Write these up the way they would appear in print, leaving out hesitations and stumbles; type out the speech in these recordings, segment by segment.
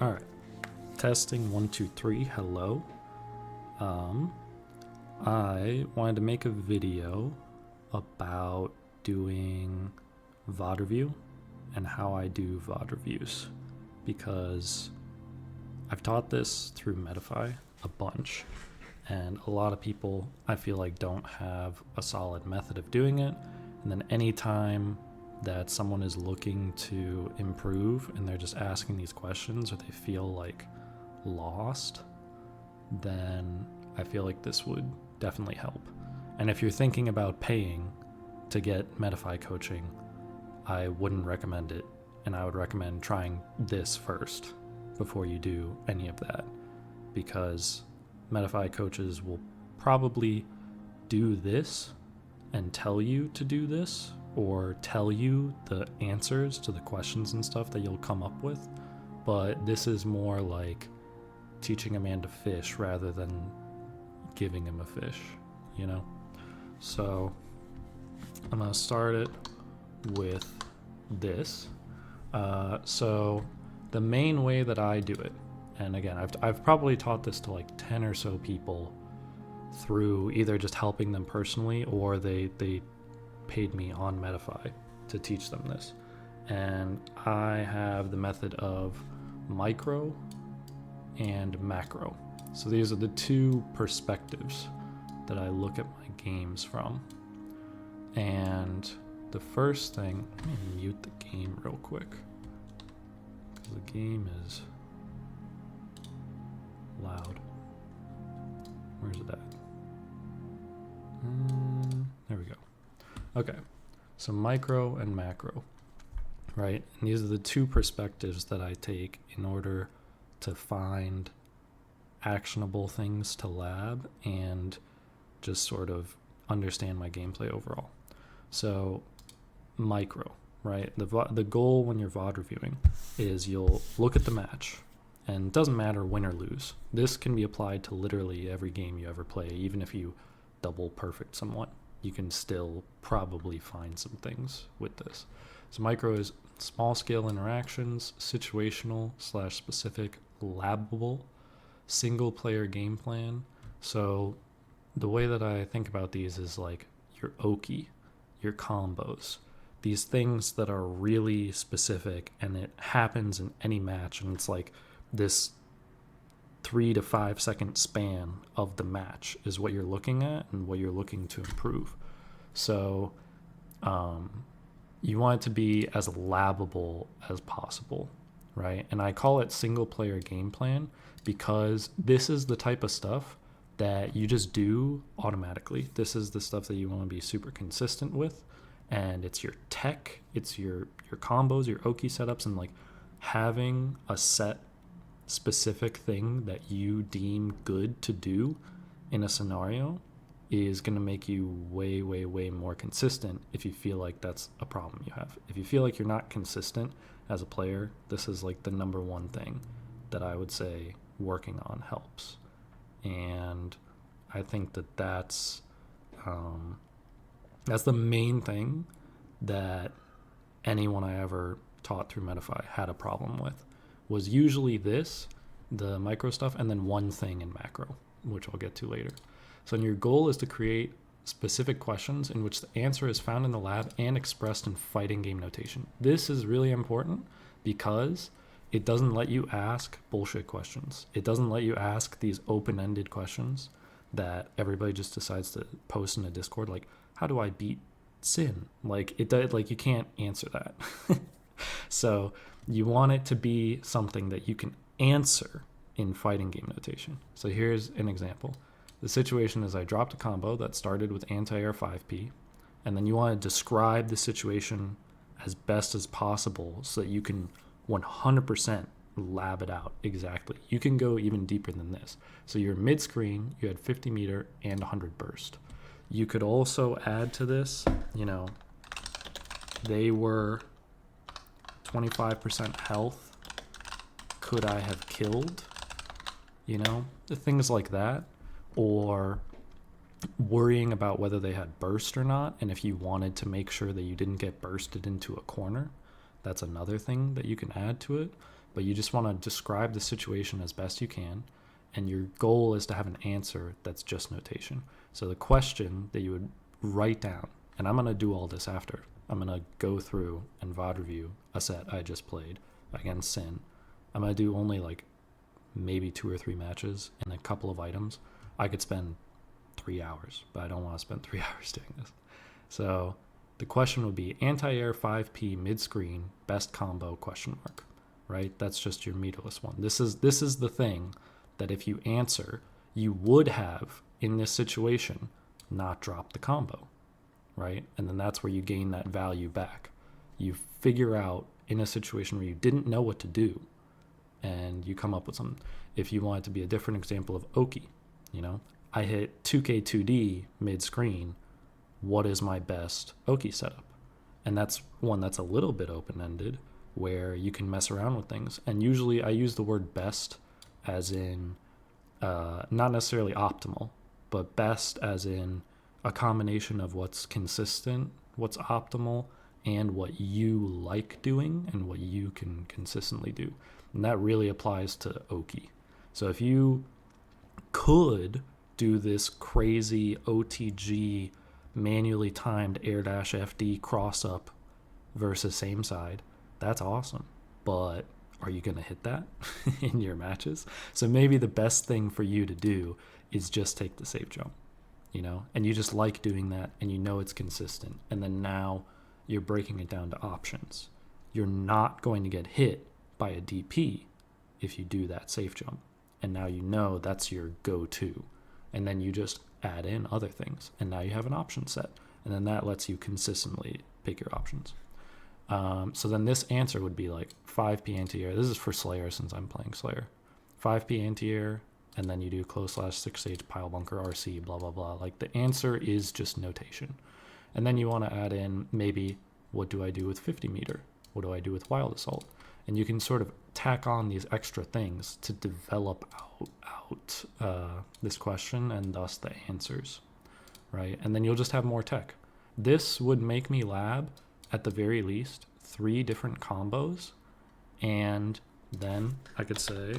All right, testing 1 2 3. Hello. I wanted to make a video about doing VOD review and how I do VOD reviews because I've taught this through Metafy a bunch, and a lot of people I feel like don't have a solid method of doing it. And then anytime that someone is looking to improve and they're just asking these questions or they feel like lost, then I feel like this would definitely help. And if you're thinking about paying to get Metafy coaching, I wouldn't recommend it, and I would recommend trying this first before you do any of that, because Metafy coaches will probably do this and tell you to do this, or tell you the answers to the questions and stuff that you'll come up with, but this is more like teaching a man to fish rather than giving him a fish, you know? So I'm gonna start it with this. So the main way that I do it, and again, I've probably taught this to like 10 or so people through either just helping them personally or they paid me on Metafy to teach them this. And I have the method of micro and macro. So these are the two perspectives that I look at my games from. And the first thing, let me mute the game real quick, because the game is loud. Where's it at? There we go. Okay, so micro and macro, right? And these are the two perspectives that I take in order to find actionable things to lab and just sort of understand my gameplay overall. So micro, right? The goal when you're VOD reviewing is you'll look at the match, and it doesn't matter win or lose. This can be applied to literally every game you ever play. Even if you double perfect someone, you can still probably find some things with this. So micro is small scale interactions, situational / specific, labable, single player game plan. So the way that I think about these is like your Oki, your combos, these things that are really specific and it happens in any match, and it's like this 3 to 5 second span of the match is what you're looking at and what you're looking to improve. So you want it to be as labable as possible, right? And I call it single player game plan because this is the type of stuff that you just do automatically. This is the stuff that you want to be super consistent with, and it's your tech, it's your combos, your Oki setups, and like having a set specific thing that you deem good to do in a scenario is going to make you way more consistent. If you feel like that's a problem you have, if you feel like you're not consistent as a player, this is like the number one thing that I would say working on helps. And I think that that's the main thing that anyone I ever taught through Metafy had a problem with, was usually this, the micro stuff, and then one thing in macro, which I'll get to later. So your goal is to create specific questions in which the answer is found in the lab and expressed in fighting game notation. This is really important because it doesn't let you ask bullshit questions. It doesn't let you ask these open-ended questions that everybody just decides to post in a Discord, like, how do I beat Sin? Like, you can't answer that. So you want it to be something that you can answer in fighting game notation. So here's an example. The situation is I dropped a combo that started with anti-air 5p, and then you want to describe the situation as best as possible so that you can 100% lab it out exactly. You can go even deeper than this. So you're mid-screen, you had 50 meter and 100 burst. You could also add to this, they were 25% health. Could I have killed? Things like that. Or worrying about whether they had burst or not, and if you wanted to make sure that you didn't get bursted into a corner, that's another thing that you can add to it. but you just want to describe the situation as best you can, and your goal is to have an answer that's just notation. So the question that you would write down, and I'm going to do all this after. I'm going to go through and VOD review a set I just played against Sin. I'm going to do only like maybe 2 or 3 matches and a couple of items. I could spend 3 hours, but I don't want to spend 3 hours doing this. So the question would be anti-air 5p mid-screen best combo ? Right? That's just your meterless one. This is the thing that if you answer, you would have in this situation not drop the combo, right? And then that's where you gain that value back. You figure out in a situation where you didn't know what to do, and you come up with something. If you want it to be a different example of Oki, I hit 2K2D mid-screen, what is my best Oki setup? And that's one that's a little bit open-ended, where you can mess around with things. And usually I use the word best as in not necessarily optimal, but best as in a combination of what's consistent, what's optimal, and what you like doing and what you can consistently do. And that really applies to Oki. So if you could do this crazy OTG manually timed air dash FD cross up versus same side, that's awesome. But are you going to hit that in your matches? So maybe the best thing for you to do is just take the safe jump, and you just like doing that, and it's consistent. And then now you're breaking it down to options. You're not going to get hit by a DP if you do that safe jump. And now that's your go-to. And then you just add in other things. And now you have an option set. And then that lets you consistently pick your options. So then this answer would be like 5p anti-air. This is for Slayer since I'm playing Slayer. 5p anti-air, and then you do close / 6-stage pile bunker RC, blah, blah, blah. Like the answer is just notation. And then you want to add in maybe what do I do with 50 meter? What do I do with wild assault? And you can sort of tack on these extra things to develop out this question and thus the answers, right? And then you'll just have more tech. This would make me lab, at the very least, 3 different combos. And then I could say,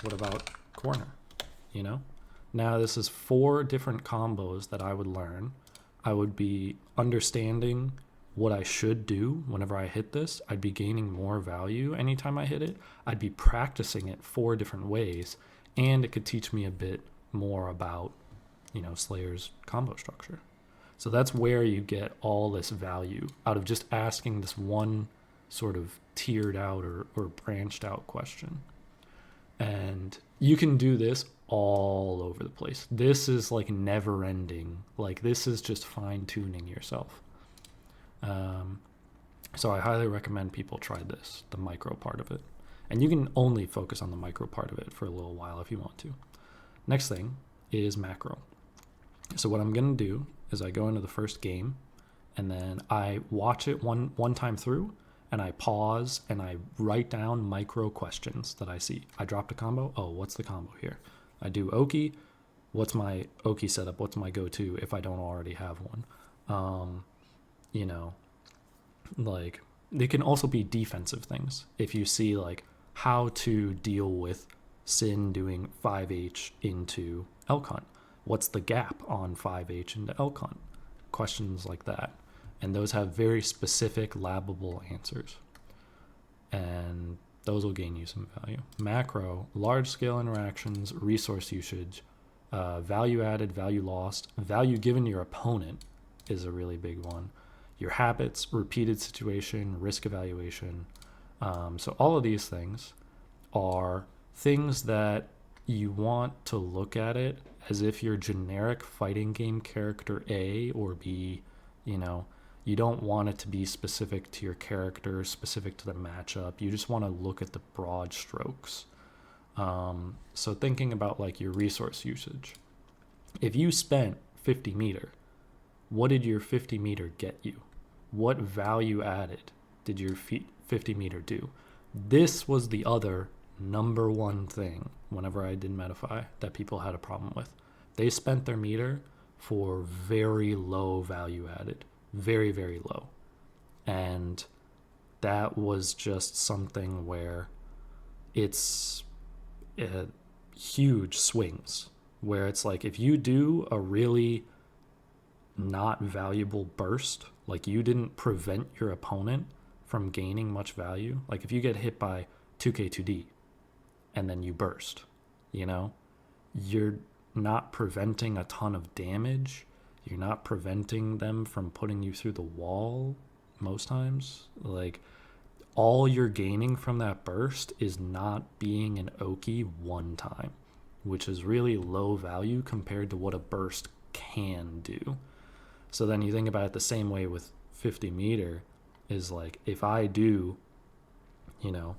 what about corner? Now this is 4 different combos that I would learn. I would be understanding what I should do whenever I hit this. I'd be gaining more value anytime I hit it. I'd be practicing it 4 different ways, and it could teach me a bit more about, Slayer's combo structure. So that's where you get all this value out of just asking this one sort of tiered out or branched out question. And you can do this all over the place. This is like never ending. Like this is just fine tuning yourself. So I highly recommend people try this, the micro part of it. And you can only focus on the micro part of it for a little while if you want to. Next thing is macro. So what I'm going to do is I go into the first game and then I watch it one time through and I pause and I write down micro questions that I see. I dropped a combo. Oh, what's the combo here? I do Oki. What's my Oki setup? What's my go-to if I don't already have one? Like they can also be defensive things. If you see like how to deal with Sin doing 5H into elk hunt, what's the gap on 5H into elk hunt? Questions like that. And those have very specific labbable answers. And those will gain you some value. Macro, large scale interactions, resource usage, value added, value lost, value given your opponent is a really big one. Your habits, repeated situation, risk evaluation. So all of these things are things that you want to look at it as if your generic fighting game character A or B, you don't want it to be specific to your character, specific to the matchup. You just want to look at the broad strokes. So thinking about like your resource usage. If you spent 50 meter, what did your 50 meter get you? What value added did your 50 meter do? This was the other number one thing whenever I did Metafy that people had a problem with. They spent their meter for very low value added. Very, very low. And that was just something where it's huge swings, where it's like if you do a really not valuable burst, like you didn't prevent your opponent from gaining much value, like if you get hit by 2k2d and then you burst, you know, you're not preventing a ton of damage, you're not preventing them from putting you through the wall most times. Like all you're gaining from that burst is not being an Oki one time, which is really low value compared to what a burst can do. So then you think about it the same way with 50 meter is like if I do, you know,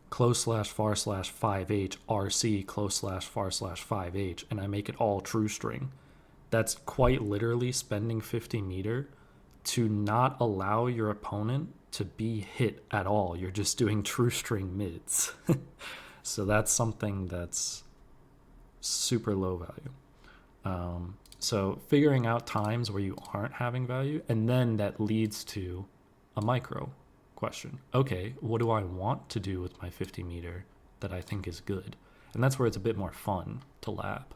close slash far slash 5h RC close slash far slash 5h and I make it all true string, that's quite literally spending 50 meter to not allow your opponent to be hit at all. You're just doing true string mids. So that's something that's super low value. So figuring out times where you aren't having value, and then that leads to a micro question. Okay, what do I want to do with my 50 meter that I think is good? And that's where it's a bit more fun to lab,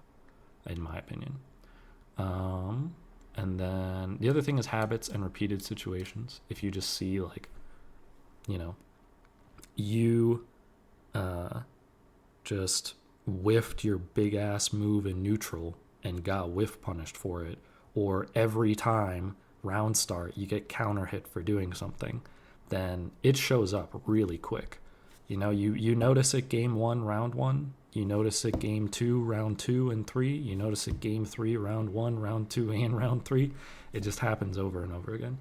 in my opinion. And then the other thing is habits and repeated situations. If you just see like, you know, you just whiffed your big ass move in neutral and got whiff punished for it, or every time round start you get counter hit for doing something, then it shows up really quick. You know, you notice it game 1, round 1, you notice it game 2, round 2 and 3, you notice it game 3, round 1, round 2, and round 3. It just happens over and over again.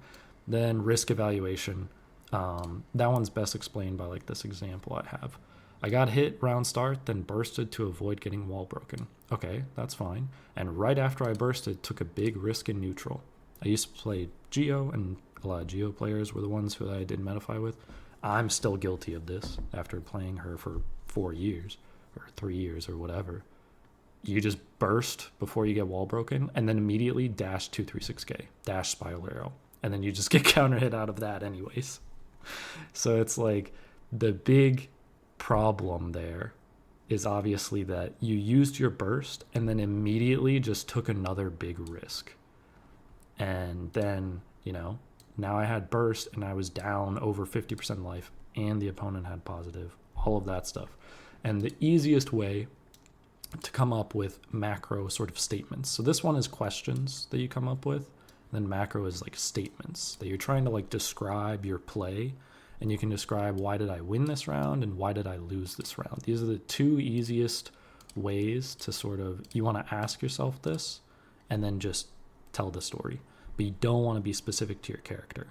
Then risk evaluation. That one's best explained by like this example I have. I got hit round start, then bursted to avoid getting wall broken. Okay, that's fine. And right after I bursted, took a big risk in neutral. I used to play Geo, and a lot of Geo players were the ones who I did Metafy with. I'm still guilty of this after playing her for 4 years or 3 years or whatever. You just burst before you get wall broken and then immediately dash 236k, dash spiral arrow, and then you just get counter hit out of that anyways. So it's like the big problem there is obviously that you used your burst and then immediately just took another big risk. And then, you know, now I had burst and I was down over 50% life and the opponent had positive, all of that stuff. And the easiest way to come up with macro sort of statements. So this one is questions that you come up with. Then macro is like statements that you're trying to like describe your play. And you can describe why did I win this round and why did I lose this round. These are the two easiest ways to sort of, you want to ask yourself this and then just tell the story. But you don't want to be specific to your character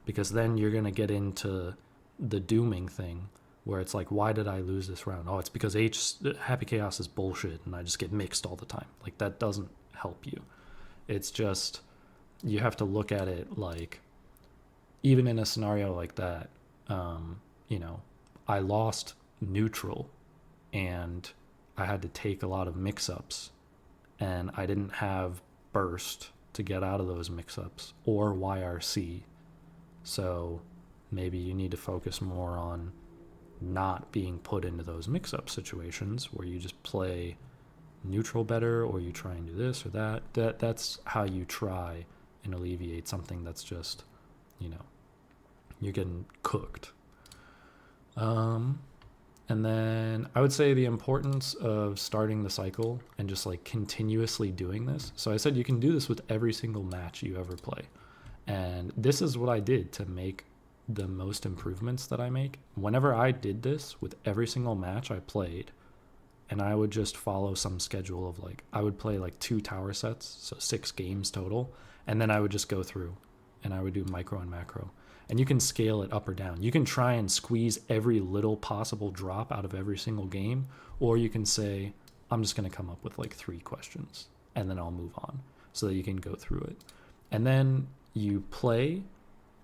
because then you're going to get into the dooming thing where it's like, why did I lose this round? Oh, it's because Happy Chaos is bullshit and I just get mixed all the time. Like that doesn't help you. It's just, you have to look at it like, even in a scenario like that, you know, I lost neutral and I had to take a lot of mix-ups and I didn't have burst to get out of those mix-ups or YRC. So maybe you need to focus more on not being put into those mix-up situations where you just play neutral better or you try and do this or that. That's how you try and alleviate something that's just, you know, you're getting cooked. And then I would say the importance of starting the cycle and just like continuously doing this. So I said you can do this with every single match you ever play. And this is what I did to make the most improvements that I make. Whenever I did this with every single match I played, and I would just follow some schedule of like, I would play like 2 tower sets, so 6 games total. And then I would just go through and I would do micro and macro. And you can scale it up or down. You can try and squeeze every little possible drop out of every single game, or you can say, I'm just going to come up with like 3 questions and then I'll move on so that you can go through it. And then you play,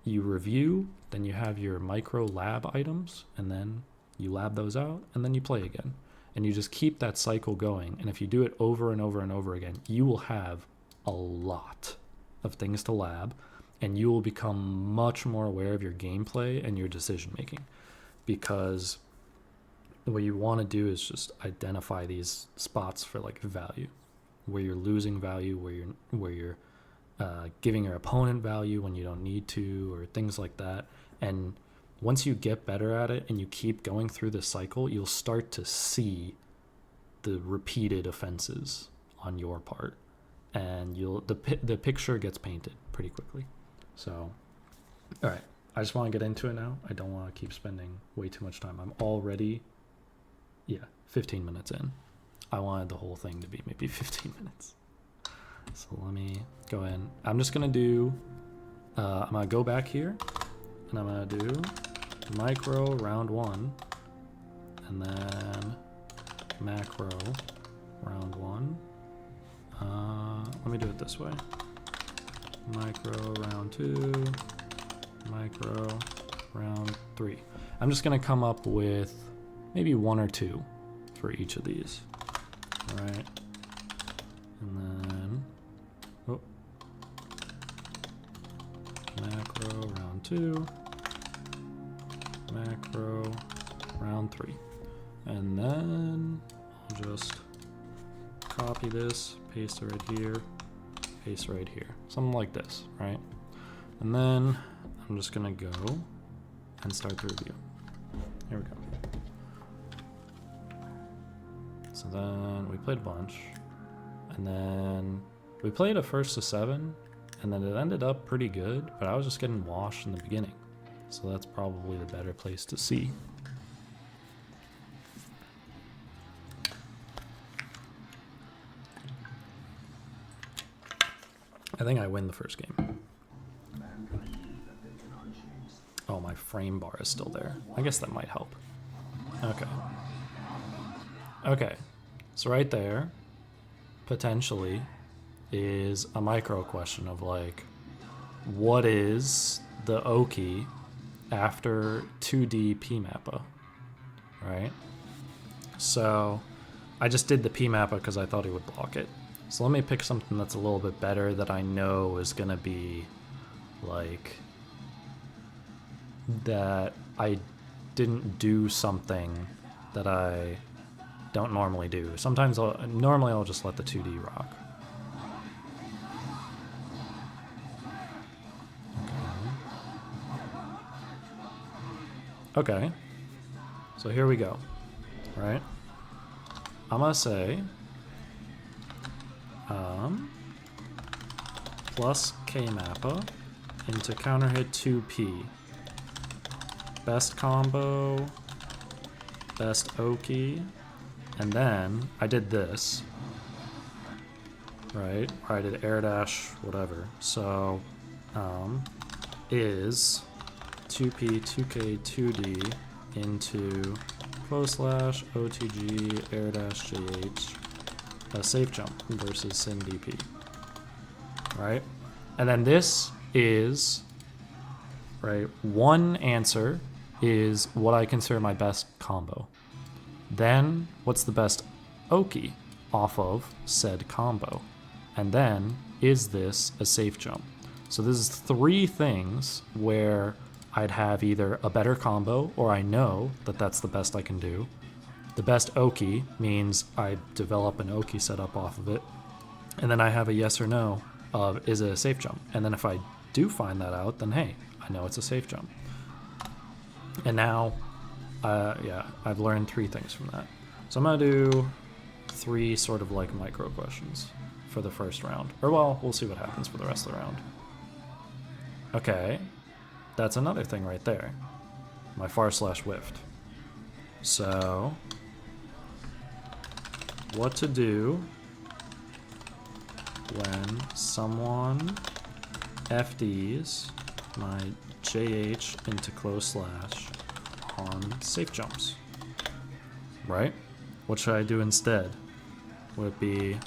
you review, then you have your micro lab items, and then you lab those out, and then you play again. And you just keep that cycle going. And if you do it over and over and over again, you will have a lot of things to lab. and you will become much more aware of your gameplay and your decision making, because what you want to do is just identify these spots for like value, where you're losing value, where you're giving your opponent value when you don't need to, or things like that. And once you get better at it and you keep going through the cycle, you'll start to see the repeated offenses on your part, and the picture gets painted pretty quickly. So, all right, I just want to get into it now. I don't want to keep spending way too much time. I'm already 15 minutes in. I wanted the whole thing to be maybe 15 minutes. So let me go in. I'm just gonna do, I'm gonna go back here, and I'm gonna do micro round 1, and then macro round 1. Let me do it this way. Micro round 2, micro round 3. I'm just gonna come up with maybe 1 or 2 for each of these. All right. And then, macro round 2, macro round 3. And then I'll just copy this, paste it right here, paste right here. Something like this, right? And then I'm just gonna go and start the review. Here we go. So then we played a bunch, and then we played a first to 7, and then it ended up pretty good, but I was just getting washed in the beginning. So that's probably the better place to see. I think I win the first game. Oh, my frame bar is still there. I guess that might help. Okay. Okay. So right there, potentially, is a micro question of like, what is the Oki after 2D PMAPA, right? So I just did the PMAPA because I thought he would block it. So let me pick something that's a little bit better that I know is going to be like that I didn't do something that I don't normally do. Sometimes normally I'll just let the 2D rock. Okay. So here we go. Right? I'm gonna say plus K-Mappa into counter hit 2P. Best combo, best Oki, and then I did this, right? Or I did air dash, whatever. So is 2P, 2K, 2D into close slash OTG air dash JH a safe jump versus Sin DP, right? And then this is, right, one answer is what I consider my best combo. Then what's the best Oki off of said combo? And then is this a safe jump? So this is 3 things where I'd have either a better combo or I know that that's the best I can do. The best Oki means I develop an Oki setup off of it. And then I have a yes or no of is it a safe jump? And then if I do find that out, then hey, I know it's a safe jump. And now, I've learned 3 things from that. So I'm gonna do 3 sort of like micro questions for the first round. Or well, we'll see what happens for the rest of the round. Okay, that's another thing right there. My far slash whiffed. So, what to do when someone FDs my JH into close slash on safe jumps, right? What should I do instead? Would it be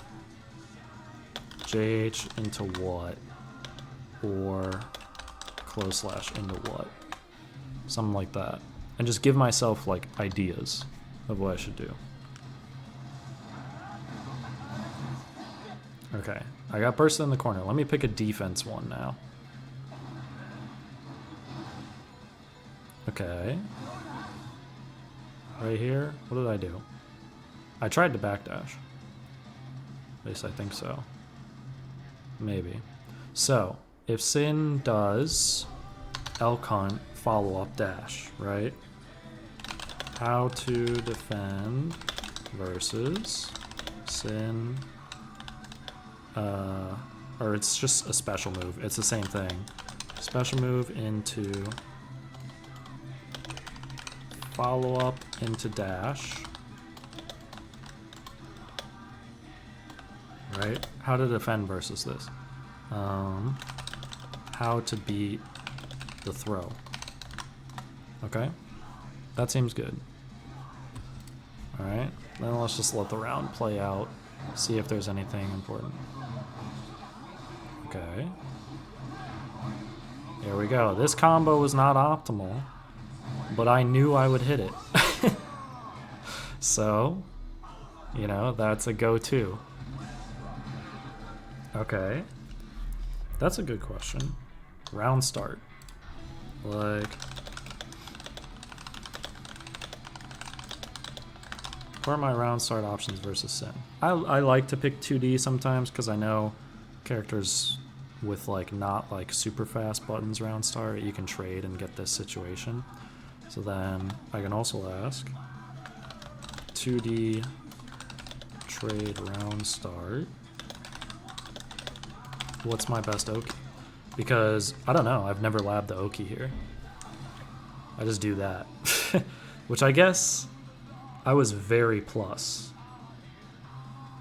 JH into what? Or close slash into what? Something like that. And just give myself like ideas of what I should do. Okay, I got bursted in the corner. Let me pick a defense one now. Okay. Right here, what did I do? I tried to backdash. At least I think so. Maybe. So, if Sin does elk hunt follow-up dash, right? How to defend versus Sin, or it's just a special move. It's the same thing. Special move into follow-up into dash. Right? How to defend versus this. How to beat the throw. Okay? That seems good. Alright, then let's just let the round play out. See if there's anything important. Okay. Here we go. This combo was not optimal, but I knew I would hit it. So, you know, that's a go-to. Okay. That's a good question. Round start. Like, what are my round start options versus Sin? I like to pick 2D sometimes because I know characters with like not like super fast buttons round start, you can trade and get this situation. So then I can also ask 2D trade round start. What's my best Oki? Because I don't know, I've never labbed the Oki here. I just do that. Which I guess I was very plus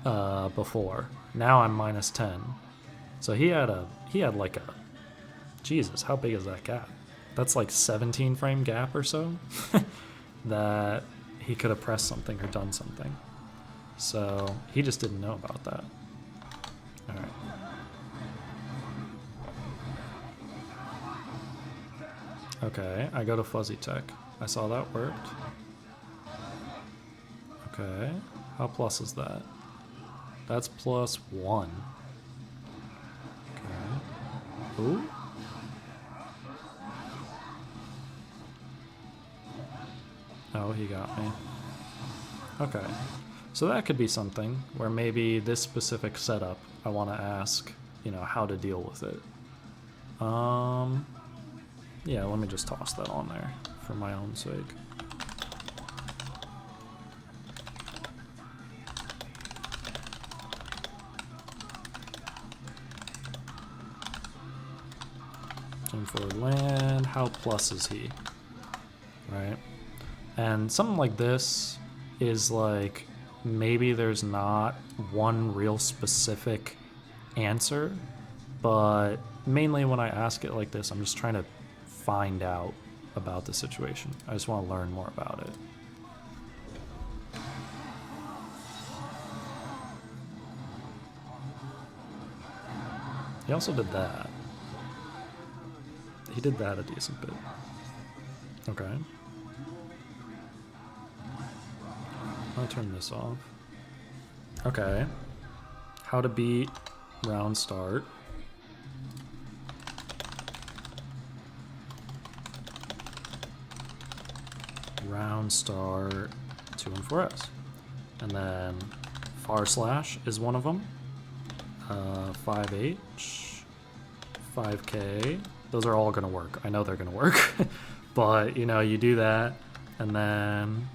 before. Now I'm minus 10. So he had like a, Jesus, how big is that gap? That's like 17 frame gap or so that he could have pressed something or done something. So he just didn't know about that. All right. Okay, I go to Fuzzy Tech. I saw that worked. Okay, how plus is that? That's +1. Okay. Ooh. Oh, he got me. Okay, so that could be something where maybe this specific setup, I want to ask, you know, how to deal with it. Yeah, let me just toss that on there for my own sake. Jump forward land, how plus is he? Right? And something like this is like, maybe there's not one real specific answer, but mainly when I ask it like this, I'm just trying to find out about the situation. I just want to learn more about it. He also did that. He did that a decent bit. Okay. I'll turn this off. Okay. How to beat round start. Round start 2 and 4S. And then far slash is one of them. 5H, 5K. Those are all going to work. I know they're going to work. But, you know, you do that and then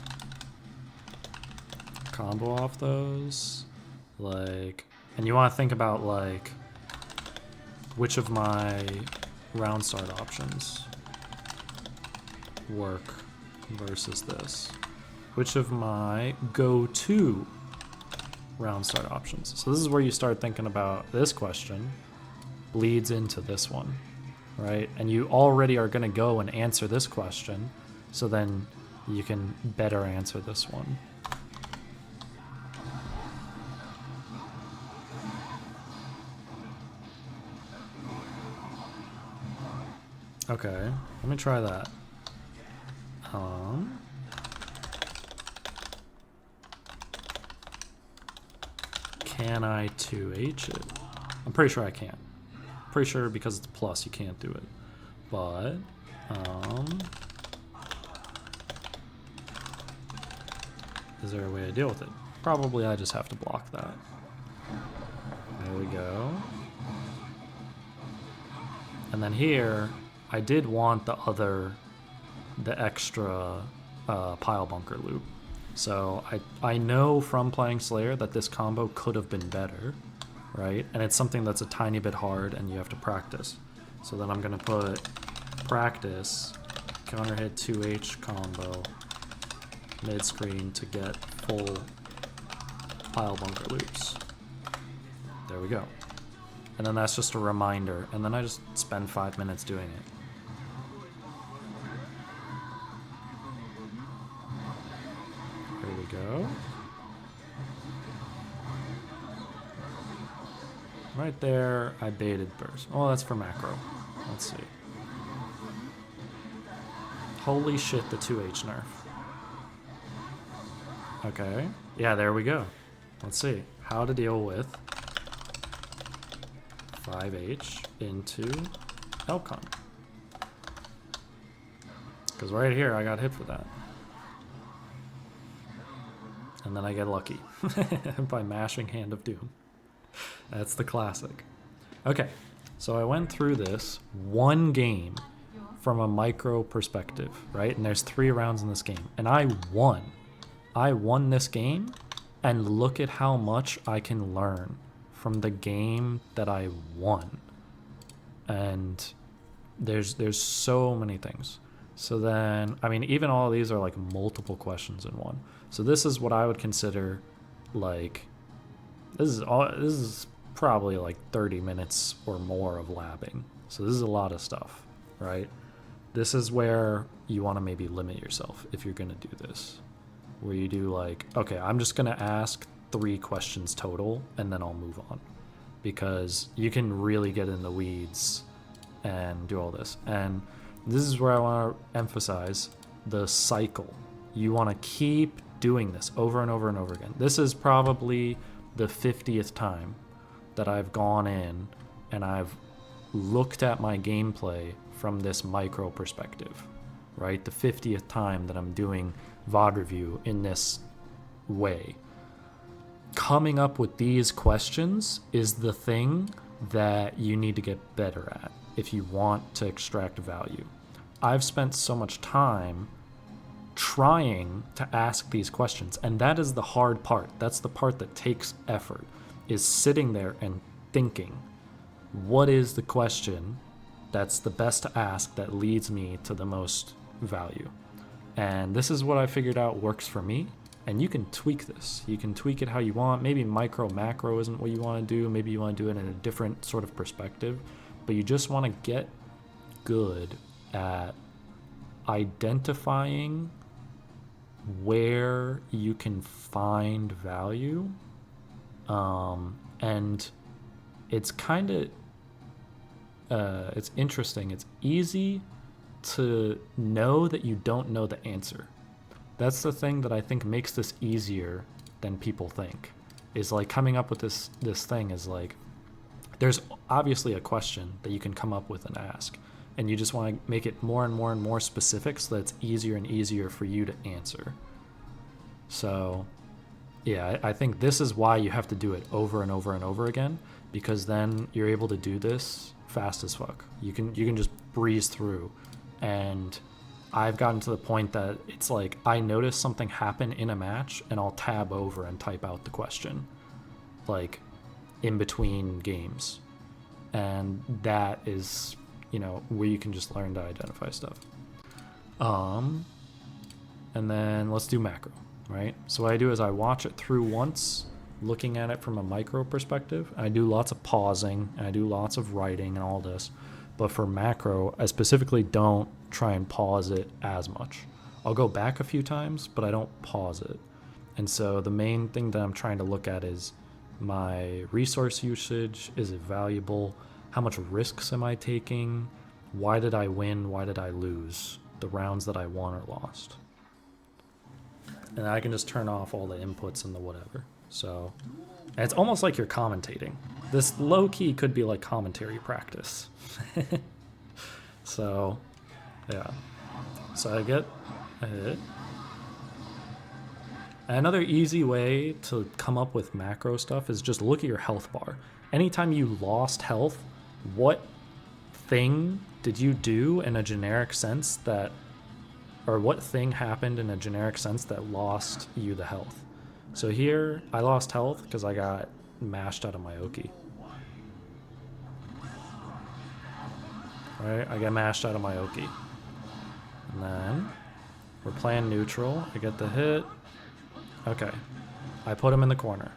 combo off those. Like, and you want to think about, like, which of my round start options work versus this. Which of my go-to round start options? So this is where you start thinking about this question bleeds into this one, right? And you already are going to go and answer this question, so then you can better answer this one. Okay, let me try that. Can I 2H it? I'm pretty sure I can't. Pretty sure because it's plus you can't do it. But, Is there a way to deal with it? Probably I just have to block that. There we go. And then here, I did want the extra pile bunker loop. So I know from playing Slayer that this combo could have been better, right? And it's something that's a tiny bit hard and you have to practice. So then I'm gonna put practice, counter hit 2H combo, mid screen to get full pile bunker loops. There we go. And then that's just a reminder. And then I just spend 5 minutes doing it. Here we go. Right there, I baited burst. Oh, that's for macro. Let's see. Holy shit, the 2H nerf. Okay. Yeah, there we go. Let's see. How to deal with 5H into Elcon. Because right here, I got hit for that. And then I get lucky by mashing Hand of Doom. That's the classic. Okay, so I went through this one game from a micro perspective, right? And there's 3 rounds in this game. And I won. I won this game, and look at how much I can learn from the game that I won. And there's so many things. So then, I mean, even all of these are like multiple questions in one. So this is what I would consider like, this is probably like 30 minutes or more of labbing. So this is a lot of stuff, right? This is where you want to maybe limit yourself if you're going to do this. Where you do like, okay, I'm just going to ask 3 questions total and then I'll move on. Because you can really get in the weeds and do all this. And this is where I want to emphasize the cycle. You want to keep doing this over and over and over again. This is probably the 50th time that I've gone in and I've looked at my gameplay from this micro perspective, right? The 50th time that I'm doing VOD review in this way. Coming up with these questions is the thing that you need to get better at if you want to extract value. I've spent so much time trying to ask these questions, and that is the hard part. That's the part that takes effort, is sitting there and thinking, what is the question that's the best to ask that leads me to the most value? And this is what I figured out works for me. And you can tweak this. You can tweak it how you want. Maybe micro, macro isn't what you want to do. Maybe you want to do it in a different sort of perspective. But you just want to get good at identifying where you can find value. And it's kind of, it's interesting. It's easy to know that you don't know the answer. That's the thing that I think makes this easier than people think, is like coming up with this thing is like, there's obviously a question that you can come up with and ask, and you just want to make it more and more and more specific so that it's easier and easier for you to answer. So yeah, I think this is why you have to do it over and over and over again, because then you're able to do this fast as fuck. You can just breeze through. And I've gotten to the point that it's like I notice something happen in a match and I'll tab over and type out the question, like in between games. And that is, you know, where you can just learn to identify stuff. And then let's do macro, right? So what I do is I watch it through once, looking at it from a micro perspective. I do lots of pausing and I do lots of writing and all this. But for macro, I specifically don't try and pause it as much. I'll go back a few times, but I don't pause it. And so the main thing that I'm trying to look at is my resource usage. Is it valuable? How much risks am I taking? Why did I win? Why did I lose? The rounds that I won or lost. And I can just turn off all the inputs and the whatever. So and it's almost like you're commentating. This low-key could be like commentary practice. So, yeah. So I get a hit. Another easy way to come up with macro stuff is just look at your health bar. Anytime you lost health, what thing did you do in a generic sense that, or what thing happened in a generic sense that lost you the health? So here, I lost health because I got mashed out of my Oki. Right, I get mashed out of my Oki. And then, we're playing neutral, I get the hit. Okay, I put him in the corner,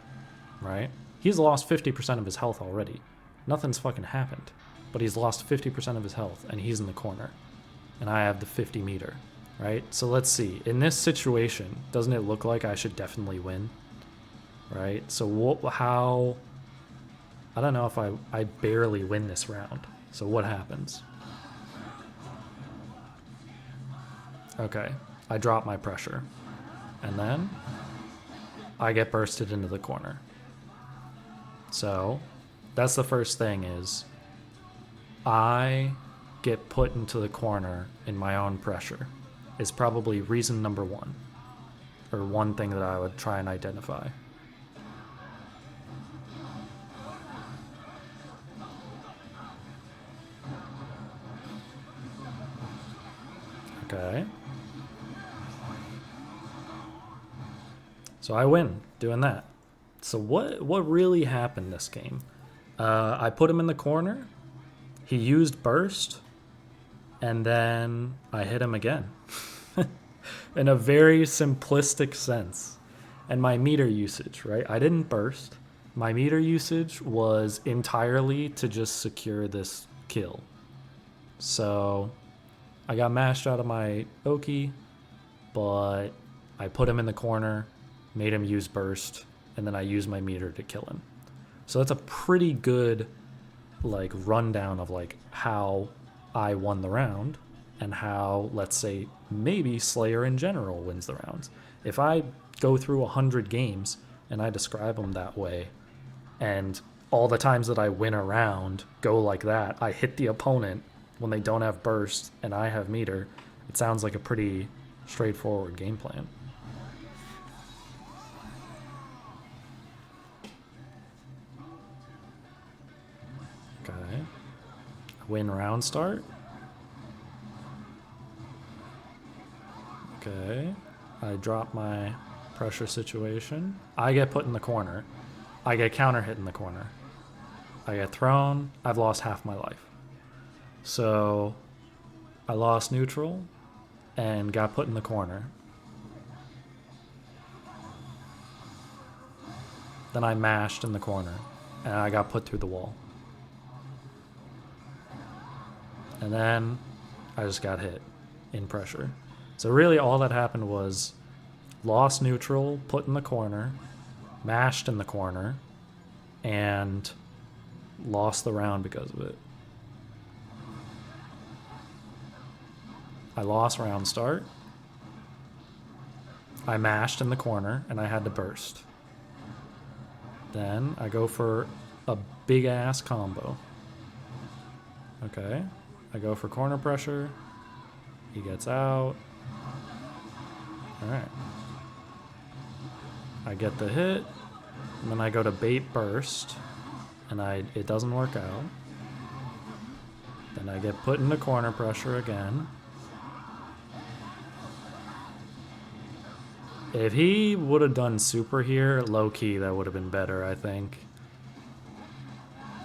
right? He's lost 50% of his health already. Nothing's fucking happened, but he's lost 50% of his health and he's in the corner. And I have the 50 meter, right? So let's see, in this situation, doesn't it look like I should definitely win? Right, so how, I don't know if I barely win this round. So what happens? Okay, I drop my pressure. And then I get bursted into the corner. So that's the first thing is I get put into the corner in my own pressure is probably reason number one, or one thing that I would try and identify. Okay. So I win doing that. So what really happened this game? I put him in the corner. He used burst. And then I hit him again. In a very simplistic sense. And my meter usage, right? I didn't burst. My meter usage was entirely to just secure this kill. So I got mashed out of my Oki, but I put him in the corner, made him use burst, and then I used my meter to kill him. So that's a pretty good like rundown of like how I won the round and how, let's say, maybe Slayer in general wins the rounds. If I go through 100 games and I describe them that way, and all the times that I win a round go like that, I hit the opponent when they don't have burst and I have meter, it sounds like a pretty straightforward game plan. Okay. Win round start. Okay. I drop my pressure situation. I get put in the corner. I get counter hit in the corner. I get thrown. I've lost half my life. So I lost neutral and got put in the corner. Then I mashed in the corner and I got put through the wall. And then I just got hit in pressure. So really all that happened was lost neutral, put in the corner, mashed in the corner, and lost the round because of it. I lost round start. I mashed in the corner and I had to burst. Then I go for a big ass combo. Okay. I go for corner pressure. He gets out. Alright. I get the hit. And then I go to bait burst. And it doesn't work out. Then I get put into corner pressure again. If he would have done super here, low-key, that would have been better, I think.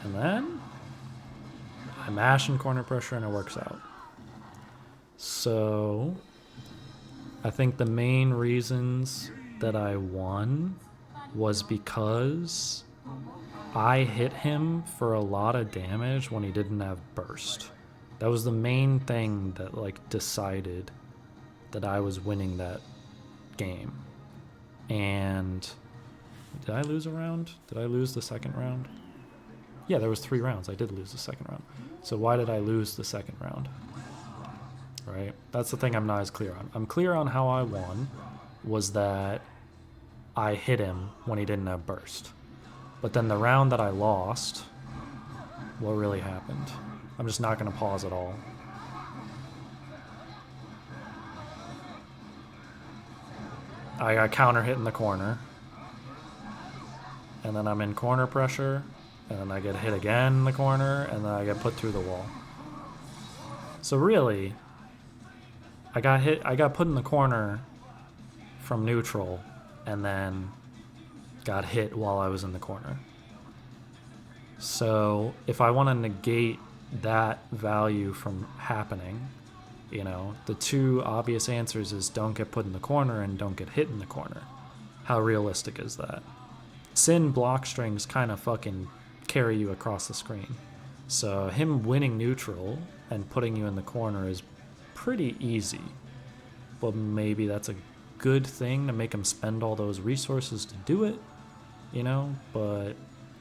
And then I mash in corner pressure and it works out. So I think the main reasons that I won was because I hit him for a lot of damage when he didn't have burst. That was the main thing that like decided that I was winning that game. And did I lose a round? Did I lose the second round? Yeah, there was 3 rounds. I did lose the second round. So why did I lose the second round? Right? That's the thing I'm not as clear on. I'm clear on how I won was that I hit him when he didn't have burst. But then the round that I lost, what really happened? I'm just not going to pause at all. I got counter hit in the corner. And then I'm in corner pressure. And then I get hit again in the corner. And then I get put through the wall. So really, I got put in the corner from neutral. And then got hit while I was in the corner. So if I want to negate that value from happening, you know, the two obvious answers is don't get put in the corner and don't get hit in the corner. How realistic is that? Sin block strings kind of fucking carry you across the screen. So him winning neutral and putting you in the corner is pretty easy. But maybe that's a good thing to make him spend all those resources to do it, you know? But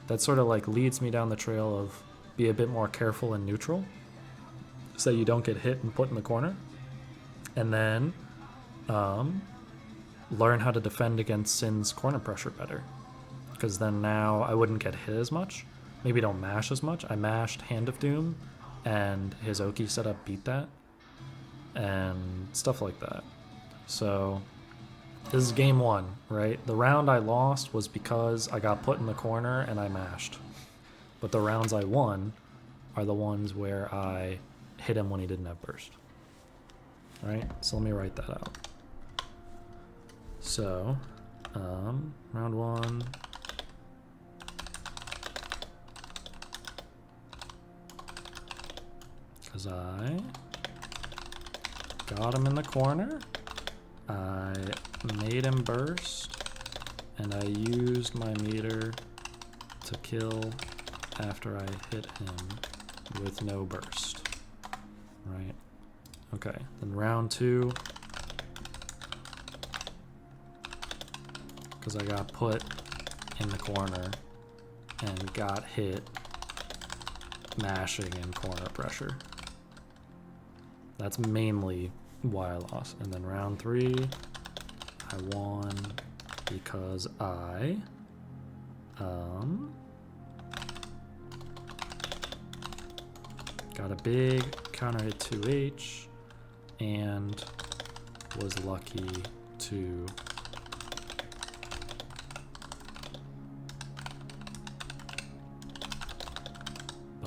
that sort of like leads me down the trail of be a bit more careful in neutral so you don't get hit and put in the corner. And then learn how to defend against Sin's corner pressure better. Because then now I wouldn't get hit as much. Maybe don't mash as much. I mashed Hand of Doom and his Oki setup beat that. And stuff like that. So this is game one, right? The round I lost was because I got put in the corner and I mashed. But the rounds I won are the ones where I hit him when he didn't have burst. Alright, so let me write that out. So, round one. Because I got him in the corner. I made him burst. And I used my meter to kill after I hit him with no burst. Right. Okay, then round two. Because I got put in the corner and got hit mashing in corner pressure. That's mainly why I lost. And then round three, I won because I got a big counter hit 2H and was lucky to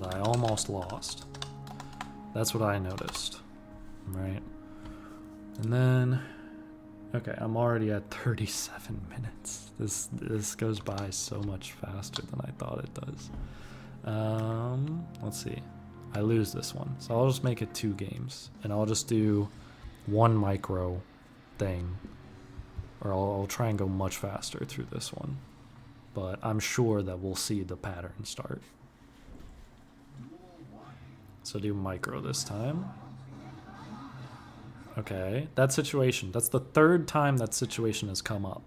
but I almost lost. That's what I noticed, right? And then, okay, I'm already at 37 minutes. This goes by so much faster than I thought it does. Let's see. I lose this one, so I'll just make it 2 games, and I'll just do 1 micro thing, or I'll try and go much faster through this one. But I'm sure that we'll see the pattern start. So do micro this time. Okay, that situation, that's the 3rd time that situation has come up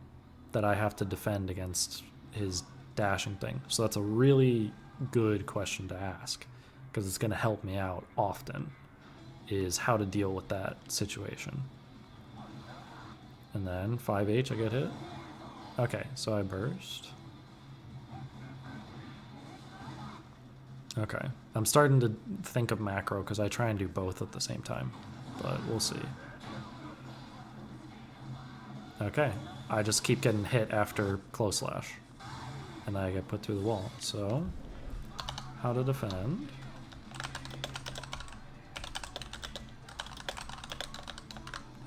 that I have to defend against his dashing thing. So that's a really good question to ask, because it's going to help me out often, is how to deal with that situation. And then 5H, I get hit. Okay, so I burst. Okay, I'm starting to think of macro because I try and do both at the same time, but we'll see. Okay, I just keep getting hit after close slash, and I get put through the wall. So, how to defend?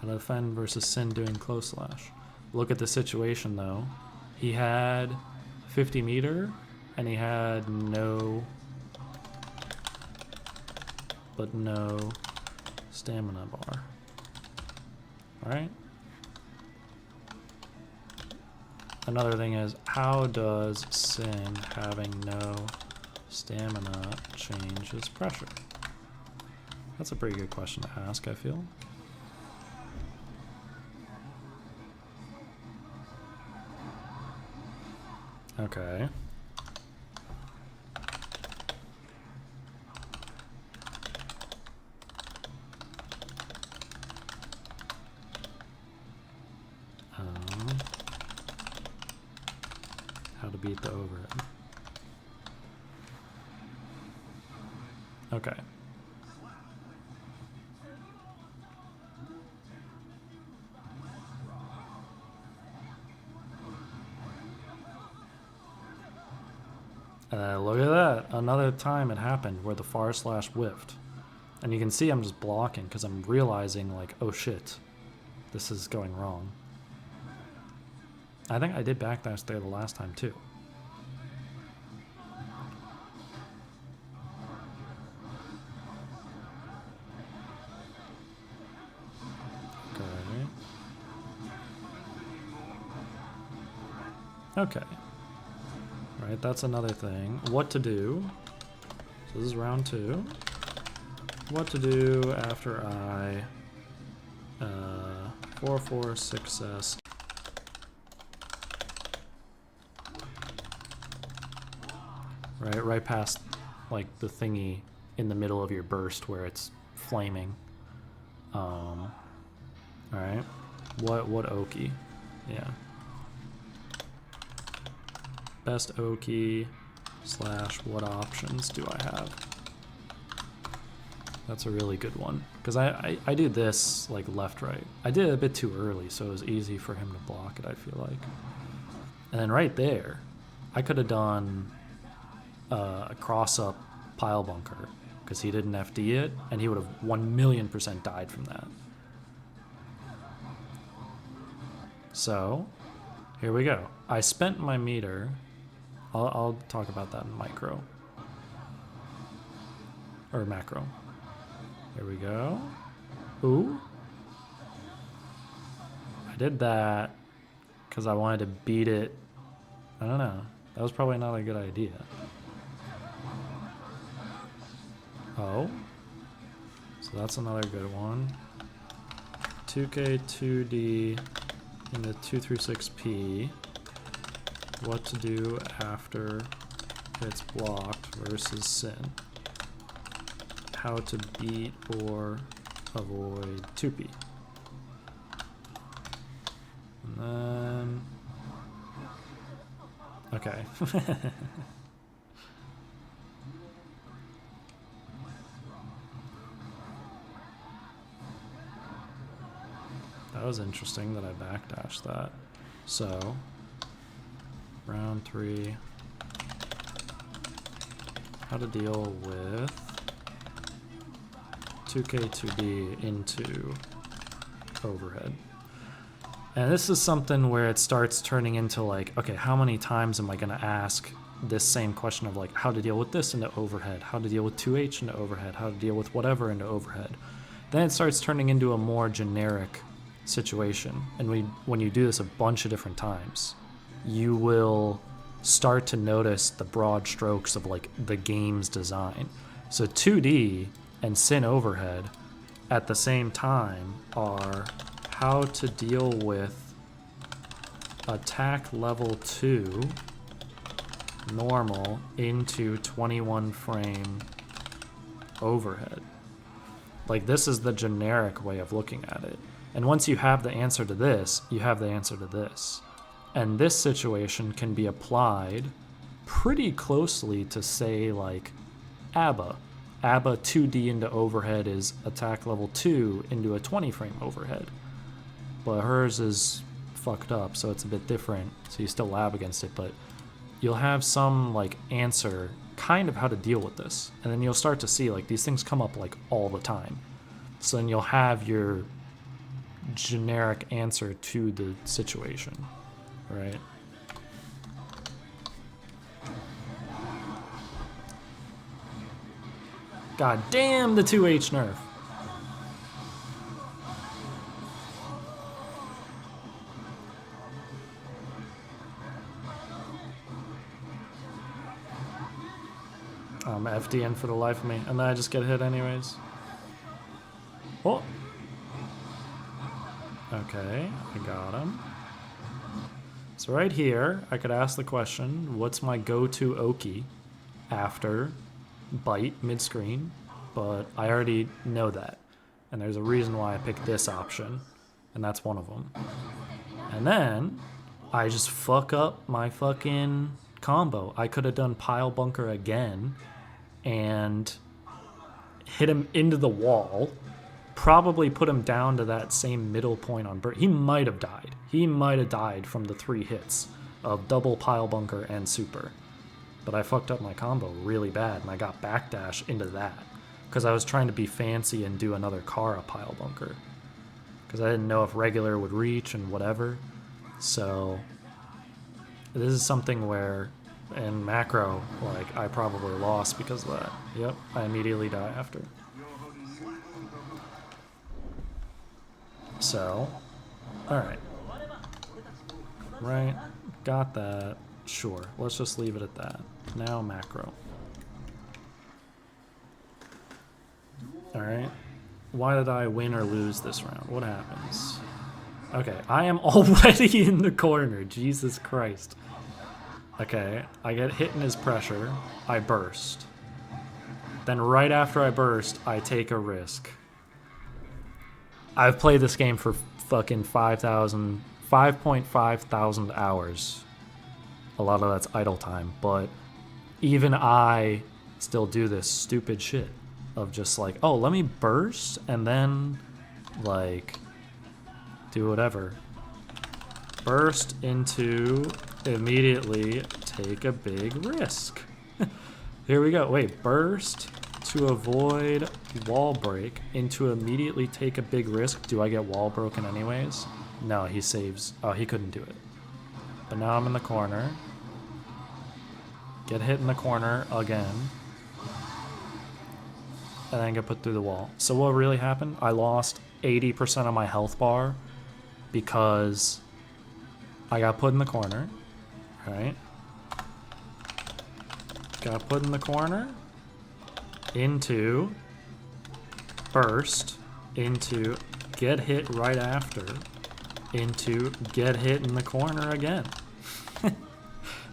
How to defend versus Sin doing close slash. Look at the situation though. He had 50 meter, and he had no stamina bar. Alright? Another thing is, how does Sin having no stamina change his pressure? That's a pretty good question to ask, I feel. Okay. How to beat the overhead. Okay. Look at that. Another time it happened where the far slash whiffed. And you can see I'm just blocking because I'm realizing like, oh shit, this is going wrong. I think I did backdash there the last time too. Okay. Right, that's another thing. What to do. So this is round 2. What to do after I 4-4 success. Right past like the thingy in the middle of your burst where it's flaming. Alright. What Oki? Yeah. Best Oki / what options do I have? That's a really good one. Because I do this like left-right. I did it a bit too early, so it was easy for him to block it, I feel like. And then right there, I could have done a cross-up pile bunker because he didn't FD it, and he would have 1,000,000% died from that. So, here we go. I spent my meter. I'll talk about that in micro. Or macro. Here we go. Ooh. I did that because I wanted to beat it. I don't know. That was probably not a good idea. Oh. So that's another good one. 2K, 2D into 236P. What to do after it's blocked versus sin. How to beat or avoid 2P. And then... Okay. That was interesting that I backdashed that. So, round 3. How to deal with 2K, 2D into overhead. And this is something where it starts turning into like, okay, how many times am I going to ask this same question of like how to deal with this into overhead, how to deal with 2H into overhead, how to deal with whatever into overhead. Then it starts turning into a more generic situation. And when you do this a bunch of different times, you will start to notice the broad strokes of like the game's design. So 2D and sin overhead at the same time are how to deal with attack level 2 normal into 21 frame overhead. Like this is the generic way of looking at it. And once you have the answer to this, you have the answer to this. And this situation can be applied pretty closely to say like ABBA. ABBA 2D into overhead is attack level 2 into a 20 frame overhead. But hers is fucked up, so it's a bit different. So you still lab against it, but you'll have some like answer kind of how to deal with this. And then you'll start to see like these things come up like all the time. So then you'll have your generic answer to the situation, right? God damn the 2H nerf. I'm FDN for the life of me, and then I just get hit anyways. Oh. Okay, I got him. So right here, I could ask the question, what's my go-to Oki after bite mid-screen? But I already know that. And there's a reason why I picked this option, and that's one of them. And then, I just fuck up my fucking combo. I could have done pile bunker again, and hit him into the wall, probably put him down to that same middle point on burst. He might have died. He might have died from the 3 hits of double pile bunker and super. but I fucked up my combo really bad, and I got backdash into that because I was trying to be fancy and do another Kara pile bunker because I didn't know if regular would reach and whatever. So this is something where in macro, like, I probably lost because of that. Yep, I immediately die after. So, alright. Right, got that. Sure, let's just leave it at that. Now macro. Alright. Why did I win or lose this round? What happens? Okay, I am already in the corner. Jesus Christ. Okay, I get hit in his pressure. I burst. Then right after I burst, I take a risk. I've played this game for fucking 5.5 thousand hours. A lot of that's idle time, but even I still do this stupid shit of just like, oh, let me burst and then like do whatever. Burst into immediately take a big risk. Here we go. Wait, burst to avoid wall break into immediately take a big risk. Do I get wall broken anyways? No, he saves. Oh, he couldn't do it. But now I'm in the corner. Get hit in the corner again. And then get put through the wall. So what really happened? I lost 80% of my health bar because I got put in the corner. Right? Got put in the corner. Into burst. Into get hit right after. Into get hit in the corner again.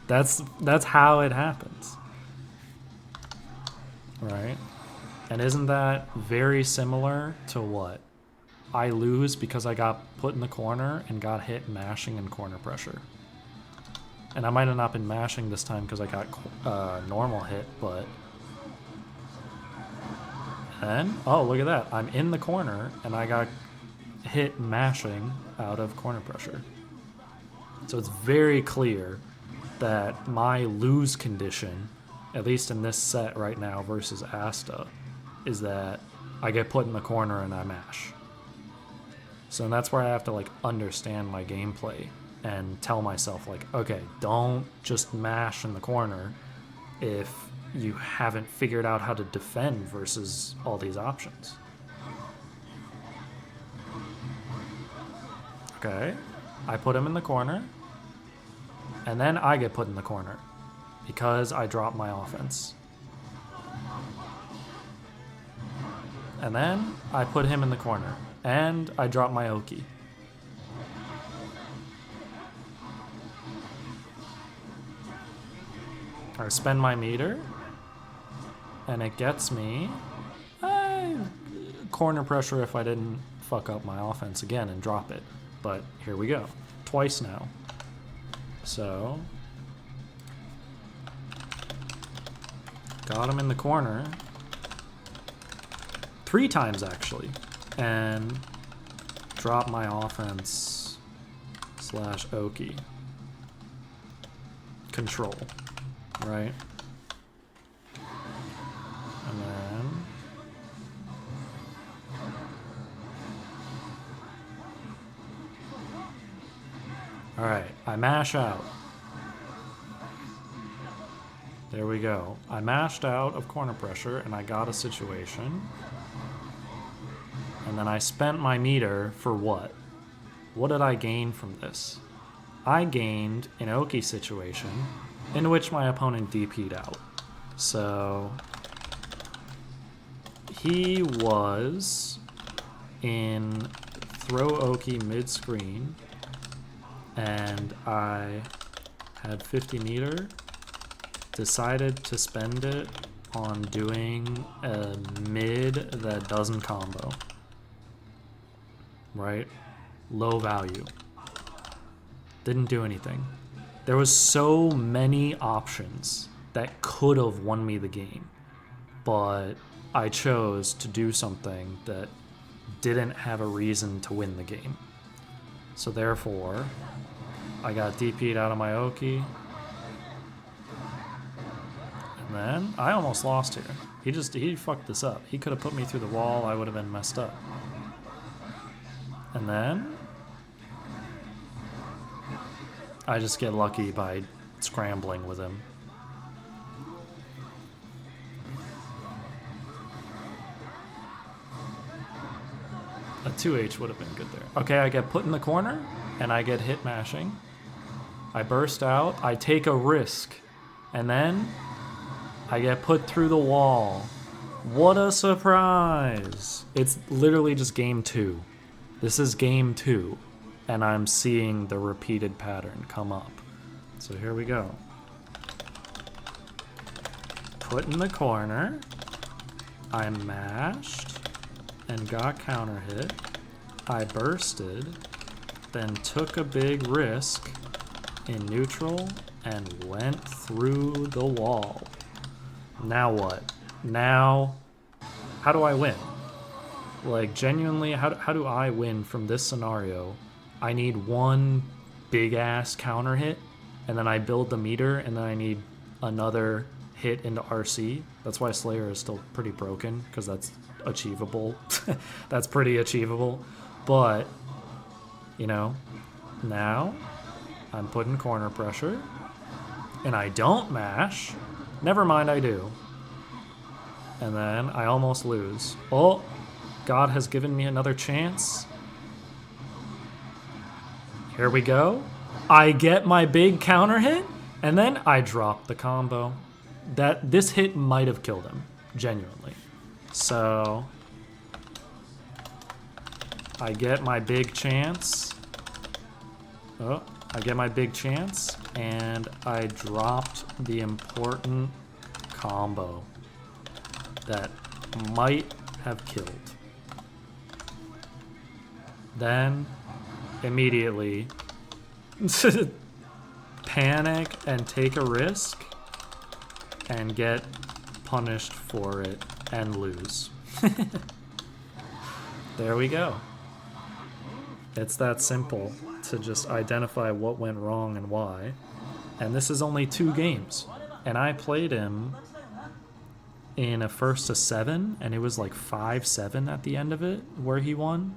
That's how it happens. Right? And isn't that very similar to what? I lose because I got put in the corner and got hit mashing and corner pressure. And I might have not been mashing this time because I got normal hit, but... And, oh, look at that. I'm in the corner and I got hit mashing out of corner pressure. So it's very clear that my lose condition, at least in this set right now versus Asta, is that I get put in the corner and I mash. So that's where I have to like understand my gameplay and tell myself like, okay, don't just mash in the corner if you haven't figured out how to defend versus all these options. Okay, I put him in the corner, and then I get put in the corner because I drop my offense. And then I put him in the corner, and I drop my Oki. I spend my meter, and it gets me corner pressure if I didn't fuck up my offense again and drop it. But here we go. Twice now. So, got him in the corner. 3 times actually. And drop my offense / Oki. Control. Right? And then... Alright, I mash out. There we go. I mashed out of corner pressure and I got a situation. And then I spent my meter for what? What did I gain from this? I gained an Oki situation in which my opponent DP'd out. So he was in throw Oki mid-screen and I had 50 meter, decided to spend it on doing a mid that doesn't combo. Right? Low value. Didn't do anything. There was so many options that could have won me the game, but I chose to do something that didn't have a reason to win the game. So therefore, I got DP'd out of my Oki. And then I almost lost here. He fucked this up. He could have put me through the wall. I would have been messed up. And then I just get lucky by scrambling with him. A 2H would have been good there. Okay, I get put in the corner, and I get hit mashing. I burst out, I take a risk, and then I get put through the wall. What a surprise! It's literally just game 2. This is game 2, and I'm seeing the repeated pattern come up. So here we go. Put in the corner, I mashed, and got counter hit. I bursted, then took a big risk in neutral and went through the wall. Now what? Now, how do I win? Like, genuinely, how do I win from this scenario? I need one big ass counter hit, and then I build the meter, and then I need another hit into RC. That's why Slayer is still pretty broken, because that's achievable. That's pretty achievable. But, you know, now I'm putting corner pressure, and I don't mash. Never mind, I do. And then I almost lose. Oh, God has given me another chance. Here we go. I get my big counter hit, and then I drop the combo. This hit might have killed him, genuinely. So I get my big chance. Oh, I get my big chance, and I dropped the important combo that might have killed. Then, immediately, panic and take a risk and get punished for it and lose. There we go. It's that simple to just identify what went wrong and why. And this is only 2 games. And I played him in a 1st to 7, and it was like 5-7 at the end of it where he won.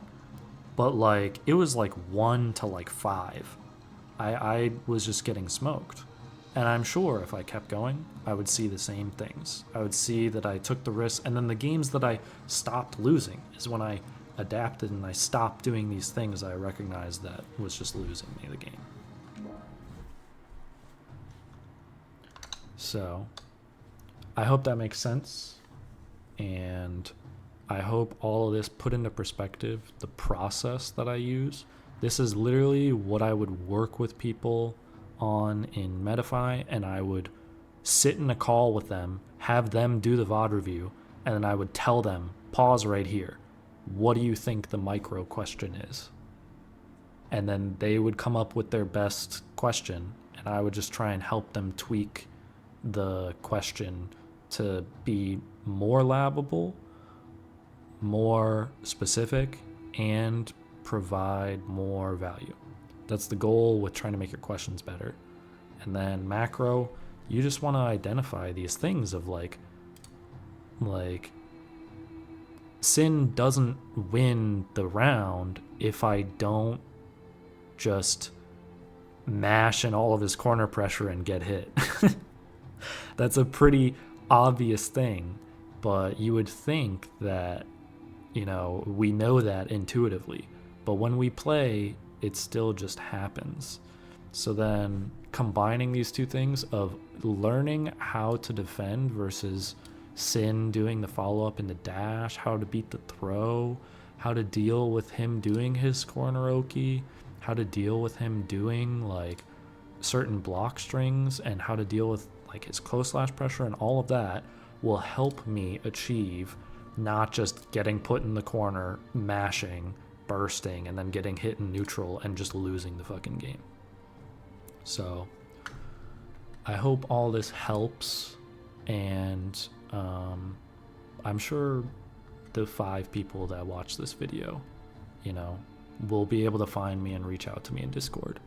But like, it was like 1 to like 5. I was just getting smoked. And I'm sure if I kept going, I would see the same things. I would see that I took the risk, and then the games that I stopped losing is when I adapted and I stopped doing these things I recognized that was just losing me the game. So, I hope that makes sense, and I hope all of this put into perspective the process that I use. This is literally what I would work with people on in Metafy, and I would sit in a call with them, have them do the VOD review, and then I would tell them, pause right here. What do you think the micro question is? And then they would come up with their best question, and I would just try and help them tweak the question to be more labbable, more specific, and provide more value. That's the goal with trying to make your questions better. And then macro, you just want to identify these things of like Sin doesn't win the round if I don't just mash in all of his corner pressure and get hit. That's a pretty obvious thing, but you would think that, you know, we know that intuitively, but when we play, it still just happens. So then combining these two things of learning how to defend versus Sin doing the follow-up in the dash, how to beat the throw, how to deal with him doing his corner oki, how to deal with him doing like certain block strings, and how to deal with like his close slash pressure, and all of that will help me achieve not just getting put in the corner, mashing, bursting, and then getting hit in neutral and just losing the fucking game. So I hope all this helps, and I'm sure the 5 people that watch this video, you know, will be able to find me and reach out to me in Discord.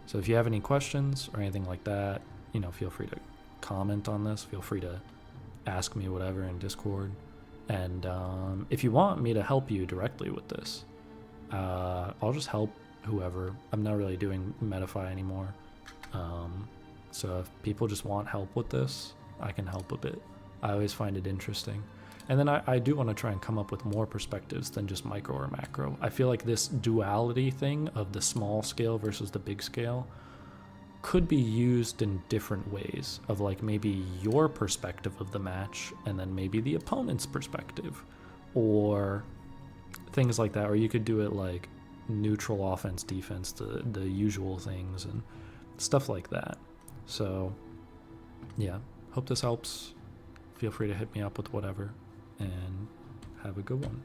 So if you have any questions or anything like that, you know, feel free to comment on this. Feel free to ask me whatever in Discord. And if you want me to help you directly with this, I'll just help whoever. I'm not really doing Metafy anymore. So if people just want help with this, I can help a bit. I always find it interesting. And then I do want to try and come up with more perspectives than just micro or macro. I feel like this duality thing of the small scale versus the big scale could be used in different ways, of like maybe your perspective of the match and then maybe the opponent's perspective, or things like that. Or you could do it like neutral offense, defense, the usual things and stuff like that. So yeah, hope this helps. Feel free to hit me up with whatever, and have a good one.